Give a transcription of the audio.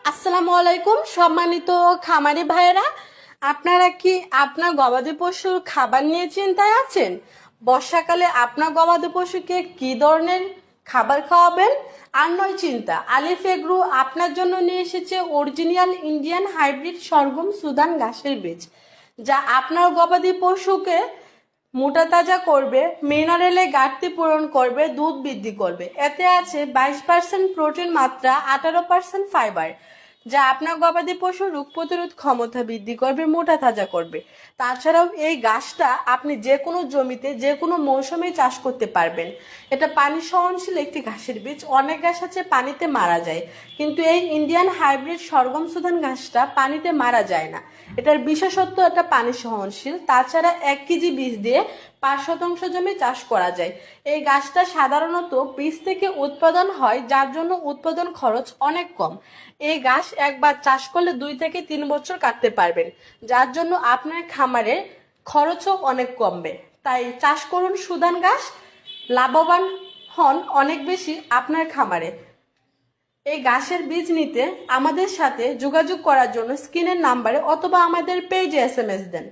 আসসালামু আলাইকুম সম্মানিত খামারি ভাইয়েরা, আপনারা কি আপনার গবাদি পশুর খাবার নিয়ে চিন্তায় আছেন? বর্ষাকালে আপনার গবাদি পশুকে কি ধরনের খাবার খাওয়াবেন? আর নয় চিন্তা, আলিফ এগ্রো আপনার জন্য নিয়ে এসেছে অরিজিনাল ইন্ডিয়ান হাইব্রিড সরগম সুদান ঘাসের বীজ, যা আপনার গবাদি পশুকে মোটা তাজা করবে, মিনারেলে ঘাটতি পূরণ করবে, দুধ বৃদ্ধি করবে। এতে আছে 22% প্রোটিন মাত্রা, 18% ফাইবার, যা আপনার গবাদি পশুর রোগ প্রতিরোধ ক্ষমতা বৃদ্ধি করবে, মোটা তাজা করবে। তাছাড়াও এই ঘাসটা আপনি যে কোনো জমিতে যে কোনো মৌসুমে চাষ করতে পারবেন। এটা পানি সহনশীল একটি ঘাসের বীজ। অনেক ঘাস আছে পানিতে মারা যায়, কিন্তু এই ইন্ডিয়ান হাইব্রিড সরগম সুদান ঘাসটা পানিতে মারা যায় না। এটার বিশেষত্ব এটা পানি সহনশীল। তাছাড়া 1 কেজি বীজ দিয়ে 5% জমি চাষ করা যায়। এই গাছটা সাধারণত বীজ থেকে উৎপাদন হয়, যার জন্য উৎপাদন খরচ অনেক কম। এই গাছ একবার চাষ করলে 2 থেকে 3 বছর কাটতে পারবেন, যার জন্য আপনার খামারের খরচও অনেক কমবে। তাই চাষ করুন সুদান ঘাস, লাভবান হন অনেক বেশি আপনার খামারে। এই ঘাসের বীজ নিতে আমাদের সাথে যোগাযোগ করার জন্য স্ক্রিনের নাম্বারে অথবা আমাদের পেজে SMS দেন।